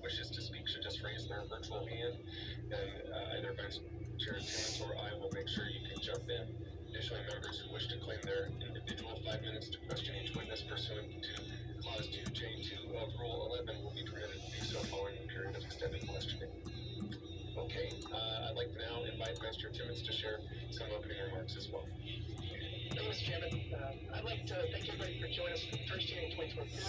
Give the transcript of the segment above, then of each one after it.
wishes to speak should just raise their virtual hand, and either Vice Chair Timmons or I will make sure you can jump in. Additionally, members who wish to claim their individual 5 minutes to question each witness pursuant to Clause 2J2 of Rule 11 will be permitted to do so following a period of extended questioning. Okay, I'd like to now invite Vice Chair Timmons to share some opening remarks as well. Thank you, Mr. Chairman. I'd like to thank everybody for joining us for the first hearing in 2022.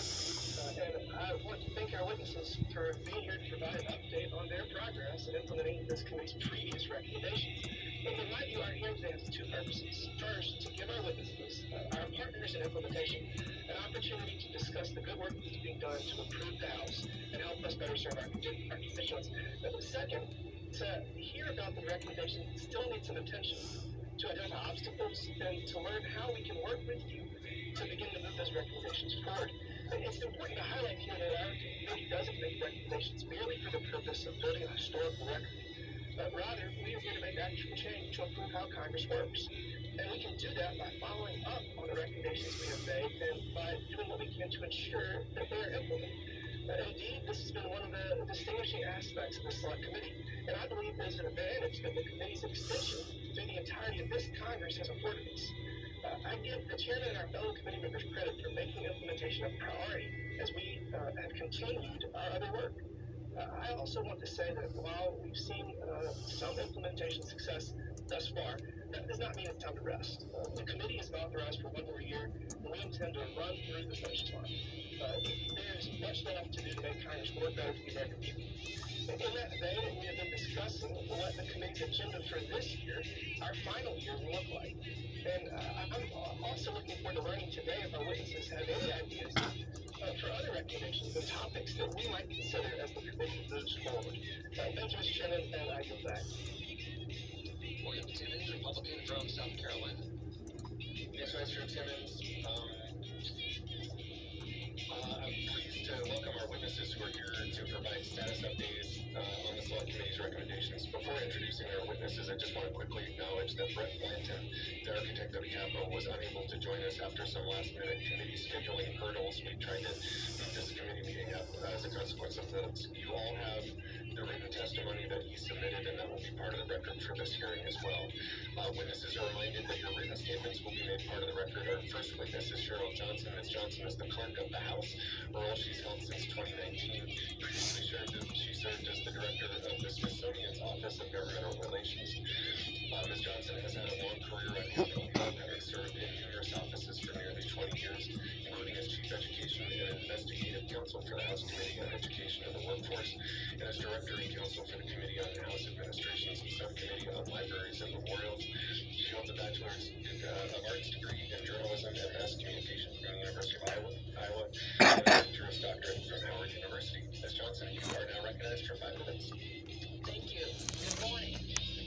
And I want to thank our witnesses for being here to provide an update on their progress in implementing this committee's previous recommendations. And in my view, our hearing today has two purposes. First, to give our witnesses, our partners in implementation, an opportunity to discuss the good work that's being done to improve the House and help us better serve our constituents. Second, to hear about the recommendations that still need some attention, to identify obstacles, and to learn how we can work with you to begin to move those recommendations forward. And it's important to highlight here that our committee doesn't make recommendations merely for the purpose of building a historical record, but rather we are here to make actual change to improve how Congress works. And we can do that by following up on the recommendations we have made and by doing what we can to ensure that they are implemented. Indeed, this has been one of the distinguishing aspects of the Select Committee, and I believe there's an advantage that the committee's extension through the entirety of this Congress has afforded us. I give the chairman and our fellow committee members credit for making implementation a priority as we have continued our other work. I also want to say that while we've seen some implementation success thus far, that does not mean it's time to rest. The committee is authorized for one more year, and we intend to run through the finish line. There's much left to do to make Congress work better for the American people. In that vein, we have been discussing what the committee's agenda for this year, our final year, will look like. And I'm also looking forward to learning today if our witnesses have any ideas for other recommendations and topics that we might consider as the committee moves forward. Thank you, Mr. Chairman, and I yield back. William Timmons, Republican from South Carolina. Yes, Vice Chair Timmons. I'm pleased to welcome our witnesses who are here to provide status updates on the Select Committee's recommendations. Before introducing our witnesses, I just want to quickly acknowledge that Brett Blanton, the architect of the Capitol, was unable to join us after some last-minute committee scheduling hurdles. We tried to move this committee meeting up as a consequence of those. You all have the written testimony that he submitted, and that will be part of the record for this hearing as well. Witnesses are reminded that your written statements will be made part of the record. Our first witness is Cheryl Johnson. Ms. Johnson is the clerk of the House, a role she's held since 2019. Previously she served as the director of the Smithsonian's Office of Governmental Relations. Ms. Johnson has had a long career at Capitol Hill, having served in numerous offices for nearly 20 years, including as Chief Education and Investigative Counsel for the House Committee on Education and the Workforce, and as Director and Counsel for the Committee on House Administrations and Subcommittee on Libraries and Memorials. She holds a Bachelor's of Arts degree in Journalism and Mass Communication from the University of Iowa, and a Juris Doctorate from Howard University. Ms. Johnson, you are now recognized for 5 minutes. Thank you. Good morning,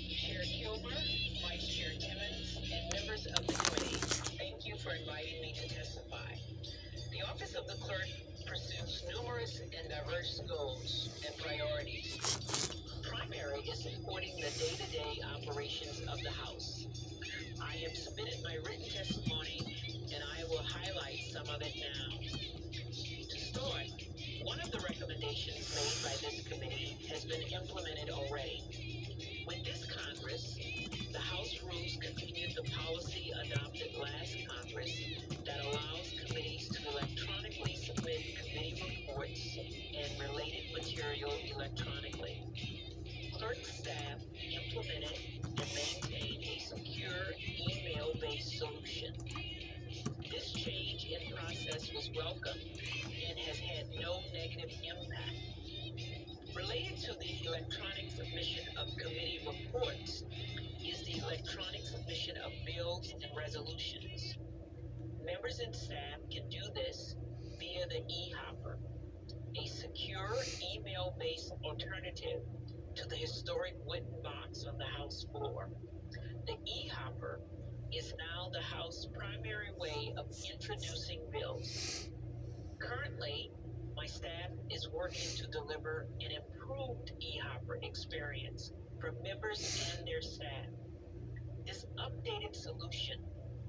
Chair Kilmer, Vice Chair Timmons, and members of the committee. Thank you for inviting me to testify. The Office of the Clerk pursues numerous and diverse goals and priorities. Primary is supporting the day-to-day operations of the House. I have submitted my written testimony, and I will highlight some of it now. To start, one of the recommendations made by this committee has been implemented already. With this Congress, the House rules continued the policy adopted last Congress that allows committees to electronically submit committee reports and related material electronically. Clerk staff implemented and maintained a secure email-based solution. This change in process was welcome and has had no negative impact. Related to the electronic submission of committee reports is the electronic submission of bills and resolutions. Members and staff can do this via the e-hopper, a secure email-based alternative to the historic wooden box on the House floor. The e-hopper is now the House primary way of introducing bills. Currently, my staff is working to deliver an improved e-hopper experience for members and their staff. This updated solution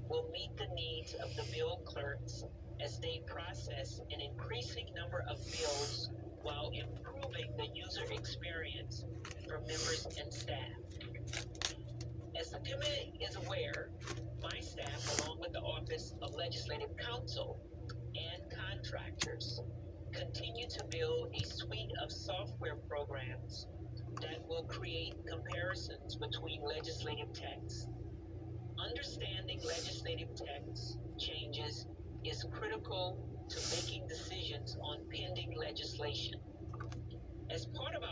will meet the needs of the bill clerks as they process an increasing number of bills while improving the user experience for members and staff. As the committee is aware, my staff, along with the Office of Legislative Counsel and contractors, continue to build a suite of software programs that will create comparisons between legislative texts. Understanding legislative text changes is critical to making decisions on pending legislation. As part of our